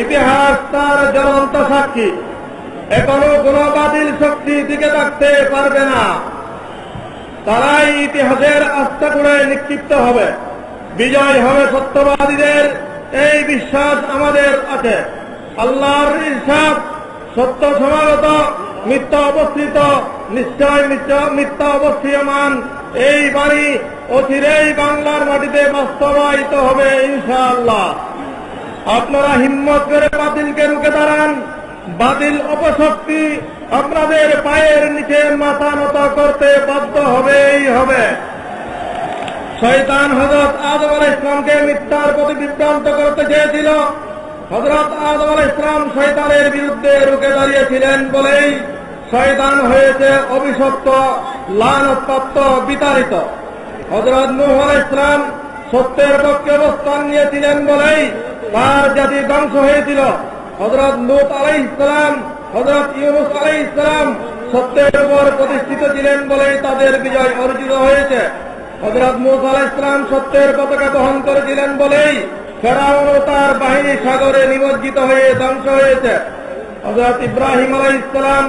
ইতিহাস তার জ্বলন্ত সাক্ষী। এখনো কোন বাতিল শক্তি টিকে থাকতে পারবে না। তারাই ইতিহাসের আস্তাকুড়ে নিক্ষিপ্ত হবে। বিজয় হবে সত্যবাদীদের, এই বিশ্বাস আমাদের আছে। আল্লাহর ইরশাদ, সত্য সমাগত, মিথ্যা অবস্থিত, নিশ্চয় মিথ্যা অবস্থিয়মান, এই বাণী অচিরেই বাংলার মাটিতে বাস্তবায়িত হবে ইনশাআল্লাহ। আপনারা হিম্মত করে বাতিলকে রুখে দাঁড়ান। বাতিল অপশক্তি আপনাদের পায়ের নিচে মাথা নত করতে বাধ্য হবেই হবে। শয়তান হযরত আদম আলাইহিস সালামকে মিথ্যার প্রতি বিভ্রান্ত করতে চেয়েছিল। হযরত আদম আলাইহিস সালাম শয়তানের বিরুদ্ধে রুখে দাঁড়িয়েছিলেন বলেই শয়তান হয়েছে অভিশপ্ত, লানতপ্রাপ্ত, বিতাড়িত। হযরত নূহ আলাইহিস সালাম সত্যের পক্ষে অবস্থান নিয়েছিলেন বলেই তার জাতি ধ্বংস হয়েছিল। হযরত লূত আলাইহিস সালাম, হযরত ইউনূস আলাইহিস সালাম সত্যের উপর প্রতিষ্ঠিত ছিলেন বলেই তাদের বিজয় অর্জিত হয়েছে। হযরত মূসা আলাইহিস সালাম সত্যের পতাকা বহন করেছিলেন বলেই ফেরাউন ও তার বাহিনী সাগরে নিমজ্জিত হয়ে ধ্বংস হয়েছে। হযরত ইব্রাহিম আলাইহিস সালাম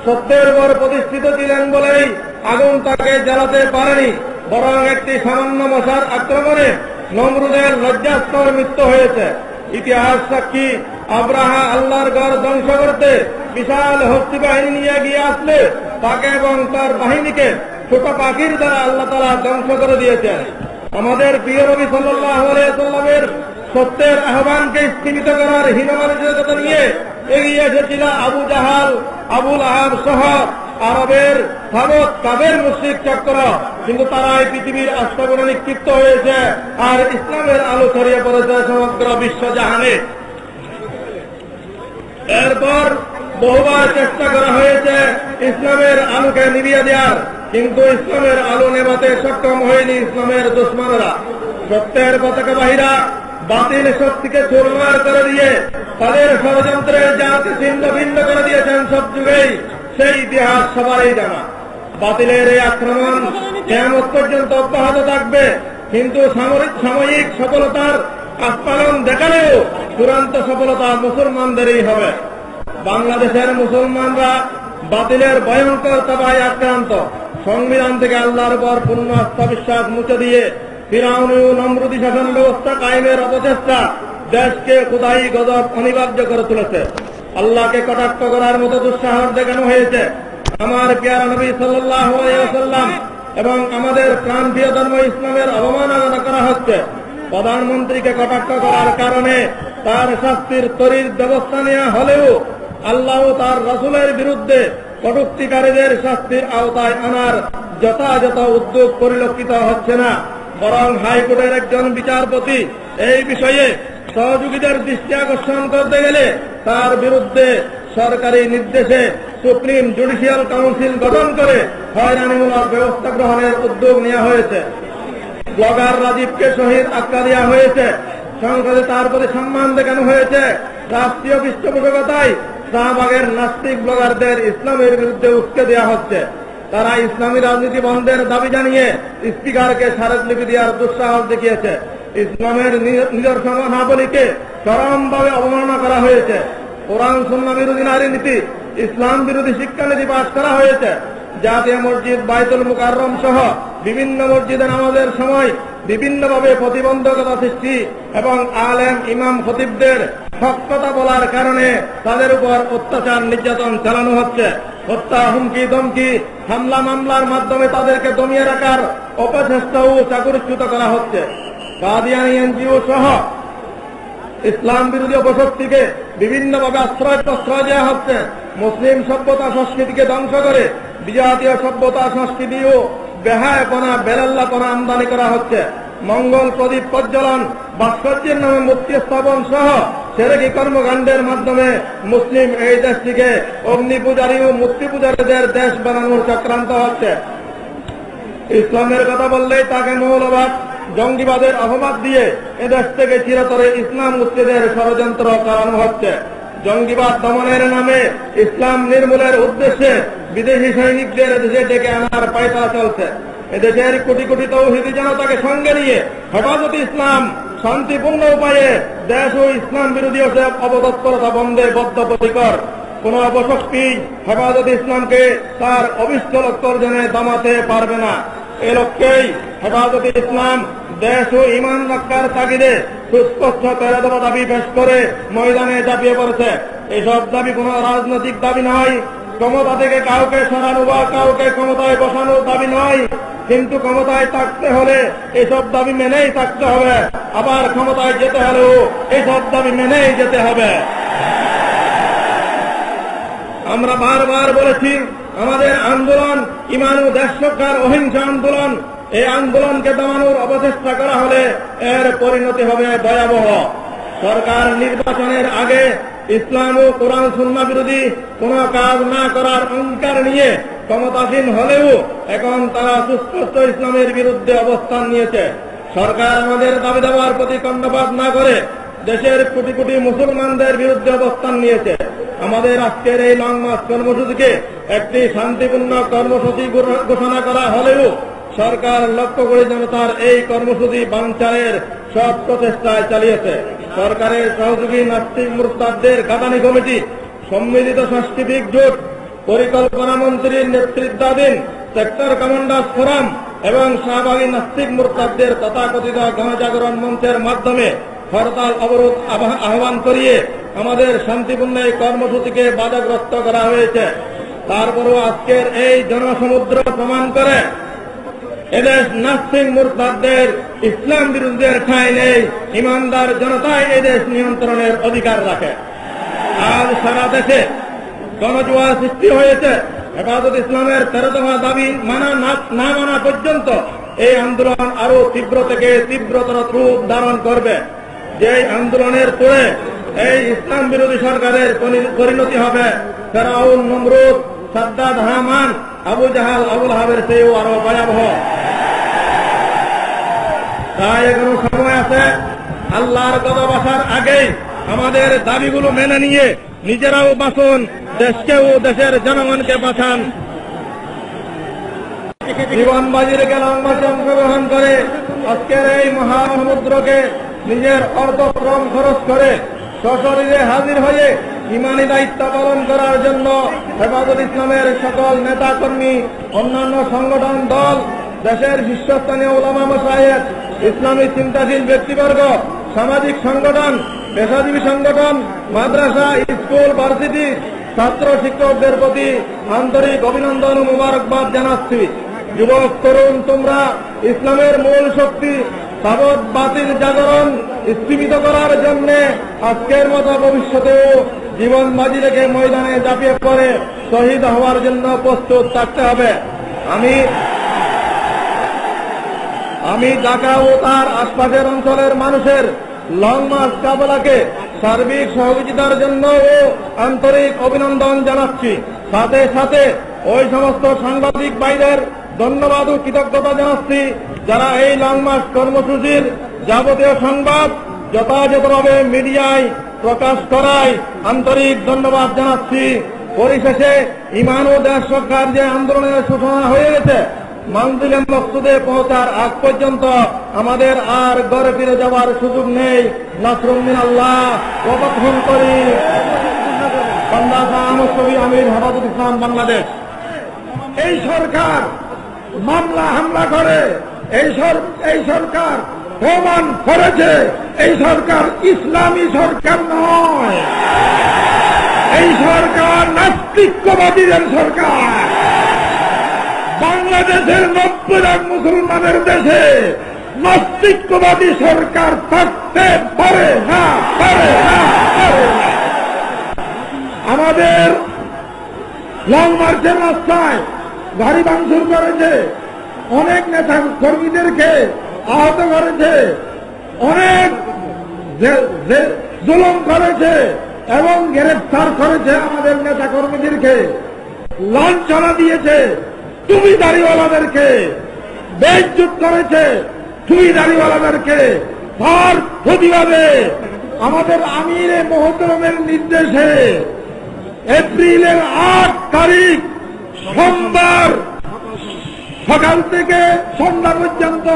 সত্যের উপর প্রতিষ্ঠিত ছিলেন বলেই আগুন তাকে জ্বালাতে পারেনি, বরং একটি সামান্য মশার আক্রমণে নমরুদের লজ্জাস্কর মৃত্যু হয়েছে। ইতিহাস সাক্ষী, আব্রাহা আল্লাহর ঘর ধ্বংস করতে বিশাল হস্তি বাহিনী নিয়ে গিয়ে আসলে তাকে এবং তার বাহিনীকে ছোট পাখির দ্বারা আল্লাহ তাআলা ধ্বংস করে দিয়েছেন। আমাদের প্রিয় নবী সাল্লাল্লাহু আলাইহি ওয়াসাল্লামের সত্যের আহ্বানকে স্থগিত করার হীনমানসিকতা নিয়ে এগিয়ে এসেছিল আবু জাহাল, আবু লাহাব সহ আরবের ভারত কাবের মুশরিক চক্র, কিন্তু তারাই পৃথিবীর আস্তাবনে নিক্ষিপ্ত হয়েছে আর ইসলামের আলো ছড়িয়ে পড়েছে সমগ্র বিশ্বজাহানে। এরপর বহুবার চেষ্টা করা হয়েছে ইসলামের আলোকে নিভিয়ে দেওয়ার, কিন্তু ইসলামের আলো নেভাতে সক্ষম হয়নি ইসলামের দুশমনেরা। সত্যের পতাকাবাহীরা বাতিল শক্তিকে চুরমার করে দিয়ে তাদের ষড়যন্ত্রের জাতি ছিন্ন ভিন্ন করে দিয়েছেন সব যুগেই, সেই ইতিহাস সবারই জানা। বাতিলের এই আক্রমণ কিয়ামত পর্যন্ত অব্যাহত থাকবে, কিন্তু সাময়িক সফলতার আস্ফালন দেখালেও চূড়ান্ত সফলতা মুসলমানদেরই হবে। বাংলাদেশের মুসলমানরা বাতিলের ভয়ঙ্কর তাবায় আক্রান্ত। সংবিধান থেকে আল্লাহর উপর পূর্ণ আস্থা বিশ্বাস মুছে দিয়ে ফিরআউন ও নমরুদি শাসন ব্যবস্থা কায়েমের অপচেষ্টা দেশকে খোদাই গজব অনিবার্য করে তুলেছে। আল্লাহকে কটাক্ষ করার মতো দুঃসাহস দেখানো হয়েছে। আমার প্রিয় নবী সাল্লাল্লাহু আলাইহি ওয়াসাল্লাম এবং আমাদের প্রাণপ্রিয় ধর্ম ইসলামের অবমাননা করা হচ্ছে। প্রধানমন্ত্রীকে কটাক্ষ করার কারণে তার শাস্তির ত্বরিত ব্যবস্থা নেওয়া হলেও আল্লাহ ও তার রাসূলের বিরুদ্ধে কটূক্তিকারীদের শাস্তির আওতায় আনার যথাযথ উদ্যোগ পরিলক্ষিত হচ্ছে না, বরং হাইকোর্টের একজন বিচারপতি এই বিষয়ে সহযোগীদের দৃষ্টি আকর্ষণ করতে গেলে তার বিরুদ্ধে সরকারি নির্দেশে সুপ্রিম জুডিশিয়াল কাউন্সিল গঠন করে হয়রানিমূলক ব্যবস্থা গ্রহণের উদ্যোগ নেওয়া হয়েছে। ব্লগার রাজীবকে শহীদ আখ্যা দেওয়া হয়েছে। সংসদে তার প্রতি সম্মান দেখানো হয়েছে। রাষ্ট্রীয় পৃষ্ঠপোষকতায় শাহবাগের নাস্তিক ব্লগারদের ইসলামের বিরুদ্ধে উস্কে দেওয়া হচ্ছে। তারা ইসলামী রাজনীতি বন্ধের দাবি জানিয়ে স্পিকারকে স্মারকলিপি দেওয়ার দুঃসাহস দেখিয়েছে। ইসলামের নিদর্শনাবলীকে চরমভাবে অবমাননা করা হয়েছে। কোরআন সুন্নাহ বিরোধী নারী নীতি, ইসলাম বিরোধী শিক্ষানীতি পাশ করা হয়েছে। জাতীয় মসজিদ বাইতুল মুকাররম সহ বিভিন্ন মসজিদে নামাজের সময় বিভিন্নভাবে প্রতিবন্ধকতা সৃষ্টি এবং আলেম ইমাম খতিবদের হক কথা বলার কারণে তাদের উপর অত্যাচার নির্যাতন চালানো হচ্ছে। হত্যা, হুমকি, ধমকি, হামলা মামলার মাধ্যমে তাদেরকে দমিয়ে রাখার অপচেষ্টাও চাকরিচ্যুত করা হচ্ছে। কাদিয়ানী এনজিও সহ ইসলাম বিরোধী অপশক্তিকে বিভিন্নভাবে আশ্রয় প্রশ্রয় দেওয়া হচ্ছে। মুসলিম সভ্যতা সংস্কৃতিকে ধ্বংস করে বিজাতীয় সভ্যতা সংস্কৃতি ও বেহায়াপনা বেলাল্লাপনা আমদানি করা হচ্ছে। মঙ্গল প্রদীপ প্রজ্বলন, ভাস্কর্যের নামে মূর্তি স্থাপন সহ সেরেকি কর্মকাণ্ডের মাধ্যমে মুসলিম এই দেশটিকে অগ্নি পূজারী ও মূর্তি পূজারীদের দেশ বানানোর চক্রান্ত হচ্ছে। ইসলামের কথা বললেই তাকে মৌলবাদ, জঙ্গিবাদের অপবাদ দিয়ে এদেশ থেকে চিরতরে ইসলাম উচ্ছেদের ষড়যন্ত্র করানো হচ্ছে। জঙ্গিবাদ দমনের নামে ইসলাম নির্মূলের উদ্দেশ্যে বিদেশি সৈনিকদের এদেশে ডেকে আনার পায়তারা চলছে। এদেশের কোটি কোটি তৌহিদি জনতাকে সঙ্গে নিয়ে হেফাজতে ইসলাম শান্তিপূর্ণ উপায়ে দেশ ও ইসলাম বিরোধী অপতৎপরতা বন্ধে বদ্ধপরিকর। কোন অপশক্তি হেফাজতে ইসলামকে তার অভিষ্ট লক্ষ্য অর্জনে দামাতে পারবে না। এ লক্ষ্যেই হেফাজতে ইসলাম দেশ ও ইমান রক্ষার তাগিদে সুস্পষ্ট 13 দফা দাবি পেশ করে ময়দানে ঝাঁপিয়ে পড়েছে। এসব দাবি কোন রাজনৈতিক দাবি নয়, ক্ষমতা থেকে কাউকে সরানো বা কাউকে ক্ষমতায় বসানোর দাবি নয়। কিন্তু ক্ষমতায় থাকতে হলে এসব দাবি মেনেই থাকতে হবে, আবার ক্ষমতায় যেতে হলেও এসব দাবি মেনেই যেতে হবে। আমরা বারবার বলেছি, আমাদের আন্দোলন ইমান ও দেশ রক্ষার অহিংসা আন্দোলন। এই আন্দোলনকে দমানোর অপচেষ্টা করা হলে এর পরিণতি হবে ভয়াবহ। সরকার নির্বাচনের আগে ইসলাম ও কোরআন সুন্নাহ বিরোধী কোন কাজ না করার অঙ্গীকার নিয়ে ক্ষমতাসীন হলেও এখন তারা সুস্পষ্ট ইসলামের বিরুদ্ধে অবস্থান নিয়েছে। সরকার আমাদের দাবি দেওয়ার প্রতি কর্ণপাত না করে দেশের কোটি কোটি মুসলমানদের বিরুদ্ধে অবস্থান নিয়েছে। আমাদের আজকের এই লং মার্চ কর্মসূচিকে একটি শান্তিপূর্ণ কর্মসূচি ঘোষণা করা হলেও সরকার লক্ষ্য করে জনতার এই কর্মসূচি বানচালের সব প্রচেষ্টায় চালিয়েছে। সরকারের সহযোগী নাস্তিক মুরতাদদের গাদানি কমিটি, সম্মিলিত সাংস্কৃতিক জোট, পরিকল্পনা মন্ত্রীর নেতৃত্বাধীন সেক্টর কমান্ডার্স ফোরাম এবং শাহবাগী নাস্তিক মুরতাদদের তথাকথিত গণজাগরণ মঞ্চের মাধ্যমে হরতাল অবরোধ আহ্বান করিয়ে আমাদের শান্তিপূর্ণ এই কর্মসূচিকে বাধাগ্রস্ত করা হয়েছে। তারপরও আজকের এই জনসমুদ্র প্রমাণ করে এদেশ নাস্তিক মুরতাদদের ইসলাম বিরুদ্ধের ঠাঁই নেই। ইমানদার জনতাই এদেশ নিয়ন্ত্রণের অধিকার রাখে। আজ সারা দেশে গণজোয়ার সৃষ্টি হয়েছে। হেফাজত ইসলামের 13 দফা দাবি না মানা পর্যন্ত এই আন্দোলন আরো তীব্র থেকে তীব্রতর রূপ ধারণ করবে। যে আন্দোলনের পরে এই ইসলাম বিরোধী সরকারের পরিণতি হবে ফেরাউন, নমরুদ, সাদ্দাত, হামান, আবু জাহাল, আবুল হাবের চেয়েও আরো ভয়াবহ। তাই এখনো সময় আছে। আল্লাহর গজব আসার আগেই আমাদের দাবিগুলো মেনে নিয়ে নিজেরাও বাঁচুন, দেশকেও দেশের জনগণকে বাঁচান। জীবন বাজি রেখে লং মার্চে অংশগ্রহণ করে আজকের এই মহাসমুদ্রকে নিজের অর্থশ্রম খরচ করে সশরীরে হাজির হয়ে ইমানি দায়িত্ব পালন করার জন্য হেফাজত ইসলামের সকল নেতাকর্মী, অন্যান্য সংগঠন দল, দেশের শীর্ষস্থানীয় উলামা মাশায়েখ, ইসলামী চিন্তাশীল ব্যক্তিবর্গ, সামাজিক সংগঠন, পেশাজীবী সংগঠন, মাদ্রাসা, স্কুল, ভার্সিটি, ছাত্র শিক্ষকদের প্রতি আন্তরিক অভিনন্দন ও মোবারকবাদ জানাচ্ছি। যুবক তরুণ, তোমরা ইসলামের মূল শক্তি সাবত বাতিল জাগরণ স্থিমিত করার জন্য আজকের মতো ভবিষ্যতেও জীবন বাজি রেখে ময়দানে ঝাঁপিয়ে পড়ে শহীদ হওয়ার জন্য প্রস্তুত থাকতে হবে। আমি ঢাকা ও তার আশপাশের অঞ্চলের মানুষের লং মার্চ কাফেলাকে সার্বিক সহযোগিতার জন্য ও আন্তরিক অভিনন্দন জানাচ্ছি। সাথে সাথে ওই সমস্ত সাংবাদিক ভাইদের ধন্যবাদ ও কৃতজ্ঞতা জানাচ্ছি যারা এই লং মার্চ কর্মসূচির যাবতীয় সংবাদ যথাযথভাবে মিডিয়ায় প্রকাশ করায় আন্তরিক ধন্যবাদ জানাচ্ছি। পরিশেষে ইমান ও দেশ রক্ষার যে আন্দোলনের সূচনা হয়ে গেছে, মানজিলে মকসুদে পৌঁছার আগ পর্যন্ত আমাদের আর ঘরে ফিরে যাওয়ার সুযোগ নেই। নাসরুম মিনাল্লাহ ওয়া ফাতহুন করিম। বান্দা আহমদ কবি আমির, হেফাজত ইসলাম, বাংলাদেশ। এই সরকার মামলা হামলা করে, এই সরকার প্রমাণ করেছে এই সরকার ইসলামী সরকার নয়, এই সরকার নাস্তিকবাদীদের সরকার। বাংলাদেশের 90 লাখ মুসলমানের দেশে নাস্তিকবাদী সরকার থাকতে পারে না। আমাদের লং মার্চের রাস্তায় গাড়ি ভাঙচুর করেছে, অনেক নেতা কর্মীদেরকে আহত করেছে, অনেক জুলুম করেছে এবং গ্রেফতার করেছে আমাদের নেতা কর্মীদেরকে, লাঞ্ছনা দিয়েছে তুমি দাড়িওয়ালাদেরকে, বেইজ্জত করেছে তুমি দাড়িওয়ালাদেরকে। তার প্রতিবাদে আমাদের আমিরে মোহতরমের নির্দেশে এপ্রিলের 8 তারিখ সোমবার সকাল থেকে সন্ধ্যা পর্যন্ত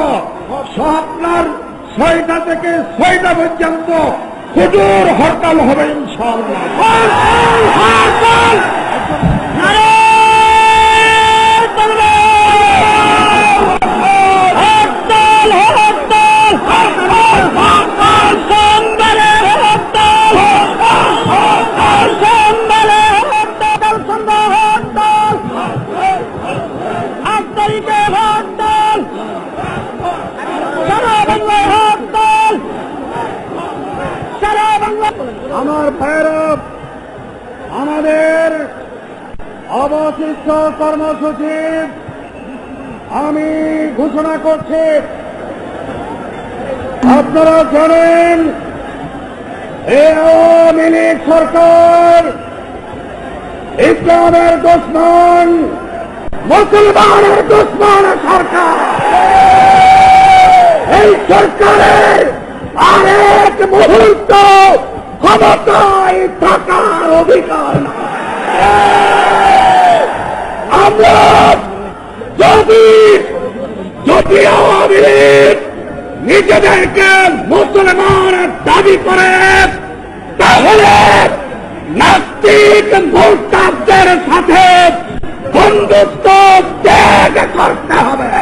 আপনার 6টা থেকে 6টা পর্যন্ত কঠোর হরতাল হবে ইনশাআল্লাহ। আমার ভাইয়েরা, আমাদের অবশিষ্ট কর্মসূচি আমি ঘোষণা করছি। আপনারা জানেন এই আওয়ামী লীগ সরকার ইসলামের দুশমন, মুসলমানের দুশমন সরকার। এই সরকারের আরেক মুহূর্ত ক্ষমতায় থাকার অধিকার না। আমরা যদি আওয়ামী লীগ নিজেদেরকে মুসলমান দাবি করে, তাহলে নাস্তিক মুরতাদদের সাথে বন্ধুত্ব ত্যাগ করতে হবে।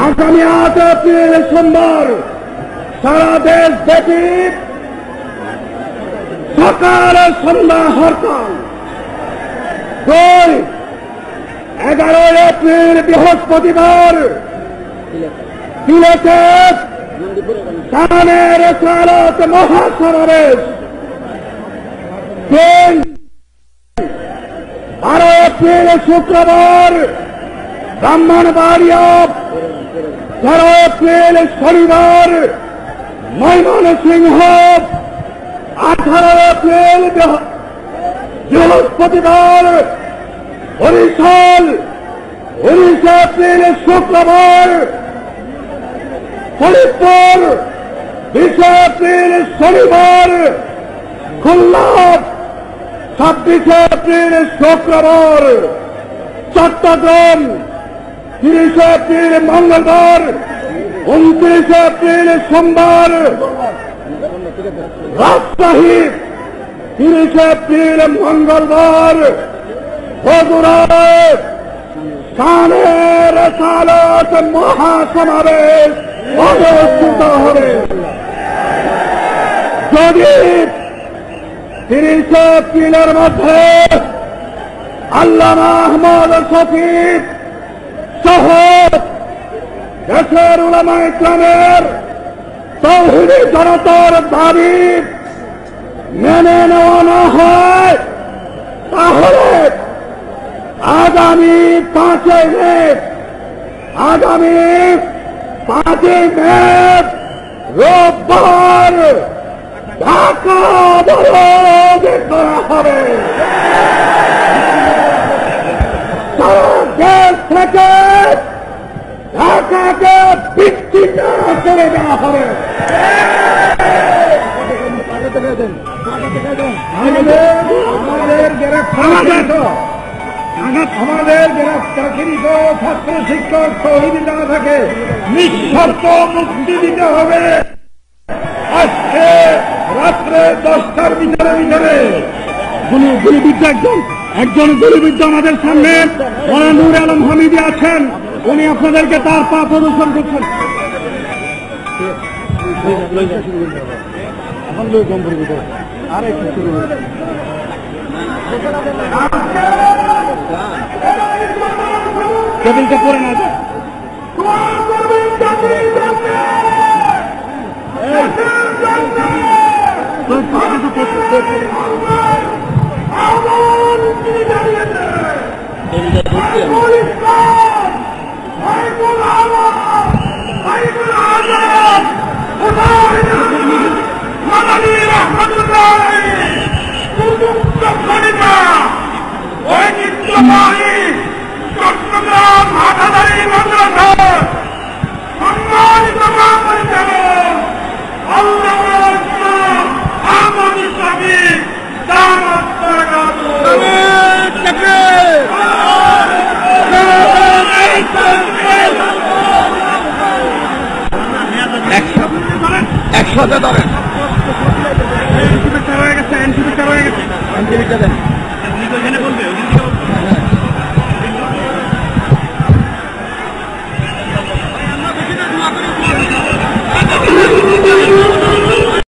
আগামী 8 এপ্রিল সোমবার সারা দেশ ব্যাপী সকাল সন্ধ্যা হরতাল। 11 এপ্রিল বৃহস্পতিবার সিলেটে শানের রেসালত মহাসমাবেশ। 12 এপ্রিল শুক্রবার ব্রাহ্মণবাড়িয়া, 13 এপ্রিল শনিবার ময়মনসিংহ, 18 এপ্রিল বৃহস্পতিবার বরিশাল, 19 এপ্রিল শুক্রবার ফরিদপুর, 20 এপ্রিল শনিবার খুলনা, 26 এপ্রিল শুক্রবার চট্টগ্রাম, 30 এপ্রিল মঙ্গলবার, 29 এপ্রিল সোমবার রাজশাহী, 30 এপ্রিল মঙ্গলবার বগুড়ায় শানের রেসালত মহাসমাবেশ অনুষ্ঠিত হবে। যদি 30 এপ্রিলের মধ্যে আল্লামা আহমদ শফিক সহ দেশের উলামা ইসলামের তৌহিদি জনতার দাবি মেনে নেওয়া না হয়, তাহলে আগামী 5 মে রোববার ঢাকা অবরোধ করা হবে। দেশ থেকে ঢাকাকে বিচ্ছিন্ন করে দেওয়া হবে। আমাদের গ্রেফতারকৃত ছাত্র শিক্ষক শহীদ যারা থাকে নিঃশর্ত মুক্তি দিতে হবে। আজকে রাত্রে 10টার ভিতরে গুলিবিদ্ধ একজন গুলিবিদ্ধ আমাদের সামনে নূর আলম হামিদি আছেন। উনি আপনাদেরকে তার পা প্রদর্শন করছেন। টেবিলটা পরে না চট্টগ্রাম হাটাদারি মাদ্রাসা সম্মানিত আহমদ শফিক দামাত বরকাতুহু পয়সা দেন।